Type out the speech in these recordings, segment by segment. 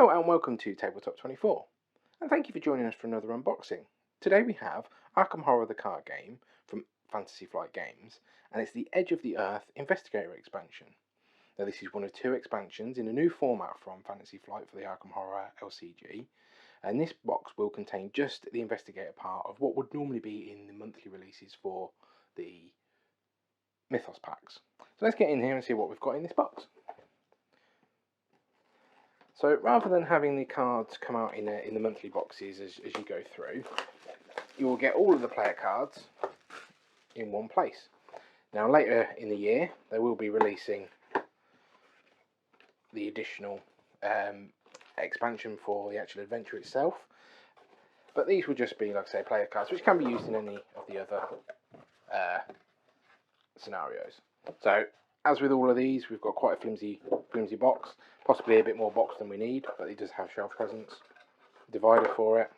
Hello and welcome to Tabletop 24, and thank you for joining us for another unboxing. Today we have Arkham Horror the card game from Fantasy Flight Games, and it's the Edge of the Earth Investigator expansion. Now this is one of two expansions in a new format from Fantasy Flight for the Arkham Horror LCG, and this box will contain just the Investigator part of what would normally be in the monthly releases for the Mythos packs. So let's get in here and see what we've got in this box. So rather than having the cards come out in the monthly boxes as you go through, you will get all of the player cards in one place. Now later in the year they will be releasing the additional expansion for the actual adventure itself, but these will just be, like I say, player cards which can be used in any of the other scenarios. So as with all of these, we've got quite a flimsy box, possibly a bit more box than we need, but it does have shelf presence, divider for it.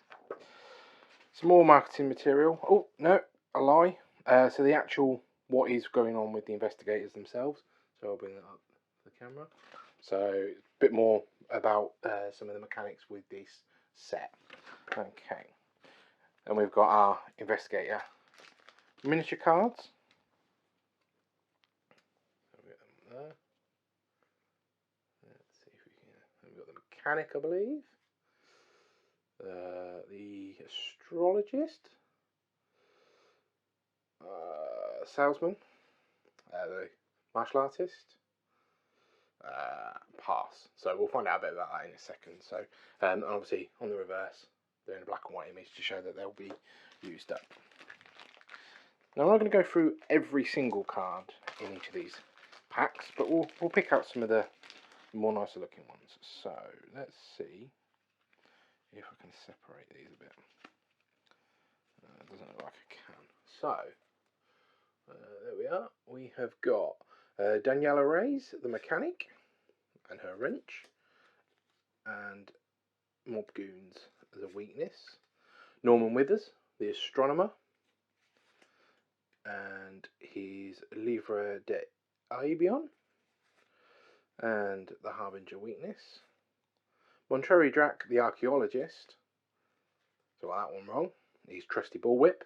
Some more marketing material. Oh, no, a lie. So the actual, what is going on with the investigators themselves. So I'll bring that up to the camera. So a bit more about some of the mechanics with this set. Okay. And we've got our investigator miniature cards. There. Let's see if we can. We've got the mechanic, I believe. The astrologist. Salesman. The martial artist. Pass. So we'll find out a bit about that in a second. So, and obviously on the reverse, they're in a black and white image to show that they'll be used up. Now I'm not going to go through every single card in each of these packs, but we'll pick out some of the more nicer looking ones. So let's see if I can separate these a bit. It doesn't look like I can. So there we are. We have got Daniela Reyes, the mechanic, and her wrench, and Mob Goons as a weakness. Norman Withers, the astronomer, and his Livre de Aebion, and the Harbinger weakness. Monterey Drac, the archaeologist. So I got that one wrong. He's Trusty Bullwhip.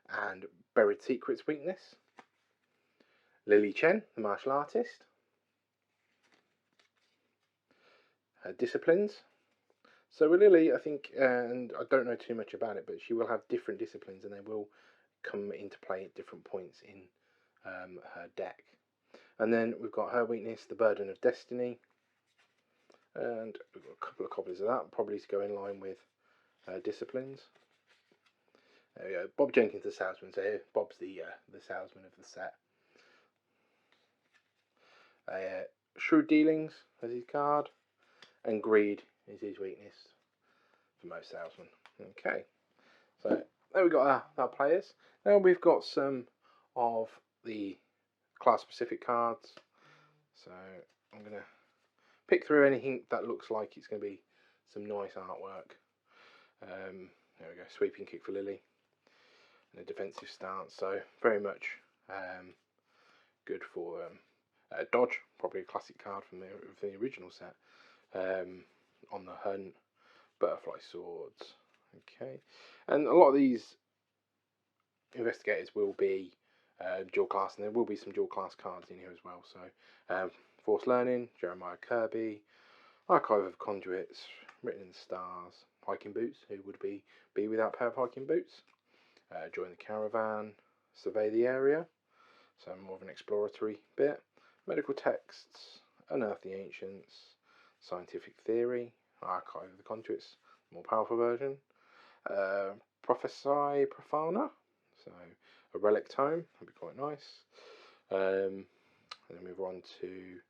And Buried Secrets weakness. Lily Chen, the martial artist. Her disciplines. So with Lily, I think, and I don't know too much about it, but she will have different disciplines and they will come into play at different points in her deck. And then we've got her weakness, the Burden of Destiny. And we've got a couple of copies of that, probably to go in line with disciplines. There we go. Bob Jenkins, the salesman. So Bob's the salesman of the set. Shrewd Dealings as his card, and Greed is his weakness for most salesmen. Okay, so there we've got our players. Now we've got some of the class-specific cards. So I'm going to pick through anything that looks like it's going to be some nice artwork. There we go, sweeping kick for Lily, and a defensive stance. So very much good for dodge, probably a classic card from the original set. On the hunt, butterfly swords. Okay, and a lot of these investigators will be dual class, and there will be some dual class cards in here as well. So Force Learning, Jeremiah Kirby, Archive of Conduits, Written in the Stars, Hiking Boots, who would be without a pair of hiking boots, Join the Caravan, Survey the Area, so more of an exploratory bit, Medical Texts, Unearth the Ancients, Scientific Theory, Archive of the Conduits, more powerful version, Prophesy Profana, so a relic tome, that'd be quite nice. And then move on to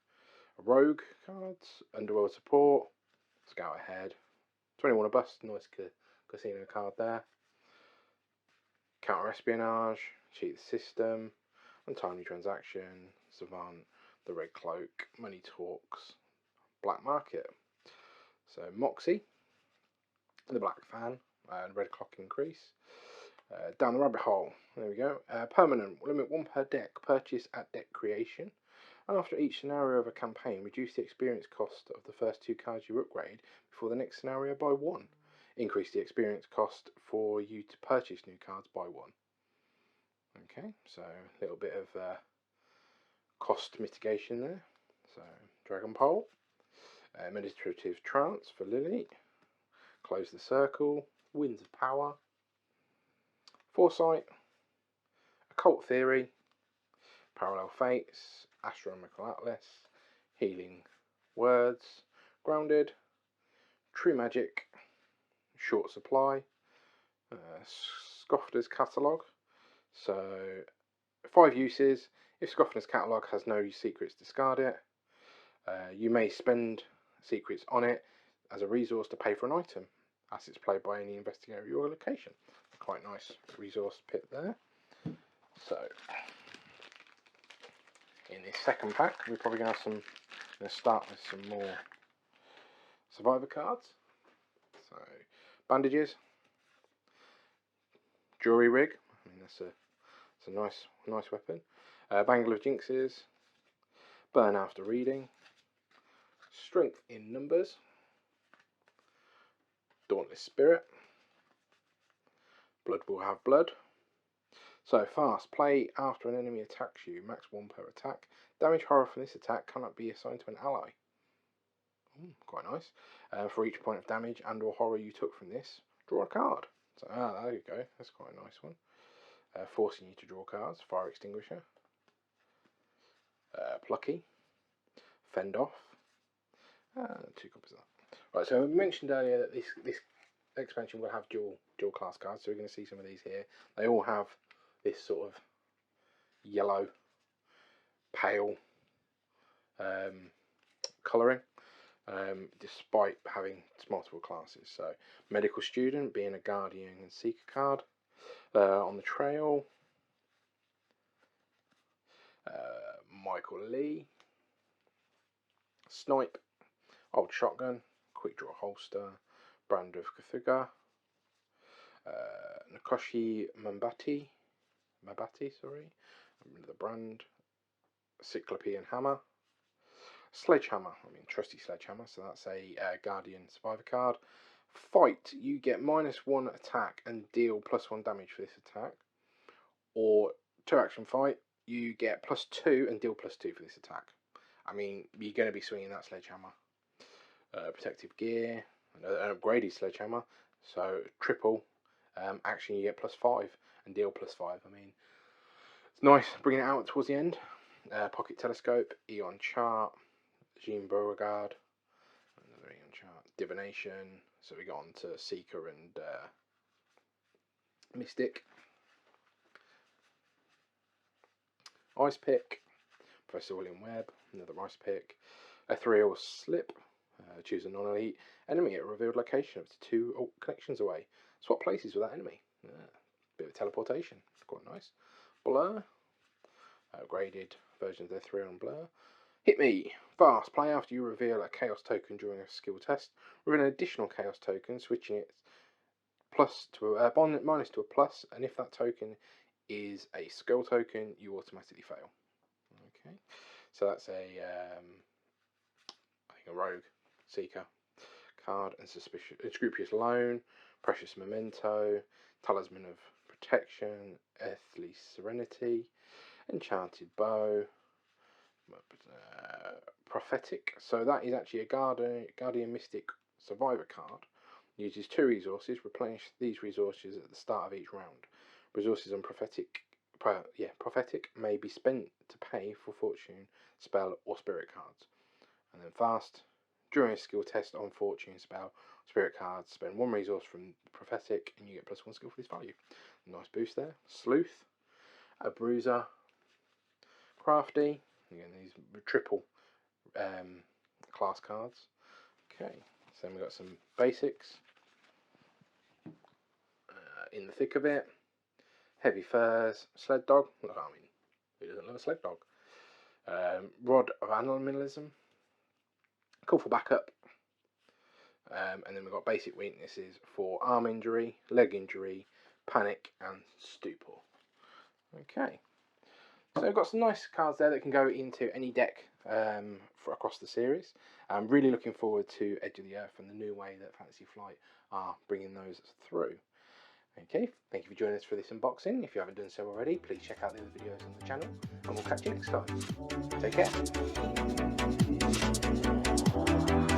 Rogue cards, Underworld Support, Scout Ahead, 21 a Bust, nice casino card there. Counter Espionage, Cheat the System, Untimely Transaction, Savant, the Red Cloak, Money Talks, Black Market. So Moxie, the Black Fan, and Red Clock Increase. Down the Rabbit Hole, there we go. Permanent, limit 1 per deck, purchase at deck creation. And after each scenario of a campaign, reduce the experience cost of the first 2 cards you upgrade before the next scenario by 1. Increase the experience cost for you to purchase new cards by 1. Okay, so a little bit of cost mitigation there. So Dragon Pole, Meditative Trance for Lily, Close the Circle, Winds of Power, Foresight, Occult Theory, Parallel Fates, Astronomical Atlas, Healing Words, Grounded, True Magic, Short Supply, Scoffner's Catalogue. So 5 uses. If Scoffner's Catalogue has no secrets, discard it. You may spend secrets on it as a resource to pay for an item, as it's played by any investigator at your location. Quite nice resource pit there. So in this second pack, we're probably going to start with some more survivor cards. So bandages, jewelry rig. I mean, that's a nice weapon. Bangle of Jinxes, burn after reading, strength in numbers, dauntless spirit, blood will have blood. So fast, play after an enemy attacks you, max 1 per attack. Damage horror from this attack cannot be assigned to an ally. Quite nice. For each point of damage and or horror you took from this, draw a card. So there you go, that's quite a nice one. Forcing you to draw cards. Fire Extinguisher, Plucky, Fend Off, 2 copies of that. Right, so we mentioned earlier that this expansion will have dual class cards, so we're going to see some of these here. They all have this sort of yellow, pale colouring, despite having multiple classes. So Medical Student being a Guardian and Seeker card. On the Trail, Michael Lee, Snipe, Old Shotgun, Quick Draw Holster, Brand of Cthugha, Nakoshi Mabati, the brand, Cyclopean Hammer, Sledgehammer, trusty Sledgehammer, so that's a Guardian Survivor card. Fight, you get -1 attack and deal +1 damage for this attack. Or 2 action fight, you get +2 and deal +2 for this attack. I mean, you're going to be swinging that Sledgehammer. Protective Gear, an upgraded Sledgehammer, so triple action, you get +5 and deal +5. I mean, it's nice bringing it out towards the end. Pocket Telescope, Eon Chart, Jean Beauregard, another Eon Chart, Divination. So we got on to Seeker and Mystic. Ice Pick, Professor William Webb, another Ice Pick. Ethereal Slip, choose a non-elite enemy at a revealed location up to 2 connections away. Swap places with that enemy. Bit of teleportation, quite nice. Blur, graded versions of Ethereal and Blur. Hit Me, fast, play after you reveal a Chaos token during a skill test. Reveal an additional Chaos token, switching it plus to a minus to a plus, and if that token is a skill token, you automatically fail. Okay, so that's I think a Rogue Seeker card, and Scrupulous Loan, Precious Memento, Talisman of Protection, Earthly Serenity, Enchanted Bow, Prophetic. So that is actually a Guardian Mystic Survivor card. Uses 2 resources. Replenish these resources at the start of each round. Resources on Prophetic may be spent to pay for Fortune, Spell, or Spirit cards. And then fast, during a skill test on Fortune, Spell, Spirit cards, spend 1 resource from Prophetic and you get +1 skill for this value. Nice boost there. Sleuth, a Bruiser, Crafty. Again, these triple class cards. Okay, so then we've got some basics. In the thick of it, Heavy Furs, Sled Dog. I mean, who doesn't love a Sled Dog? Rod of Animalism, Call for Backup. And then we've got basic weaknesses for arm injury, leg injury, panic, and stupor. Okay, So we've got some nice cards there that can go into any deck for across the series. I'm really looking forward to Edge of the Earth and the new way that Fantasy Flight are bringing those through. Okay, thank you for joining us for this unboxing. If you haven't done so already, please check out the other videos on the channel, and we'll catch you next time. Take care.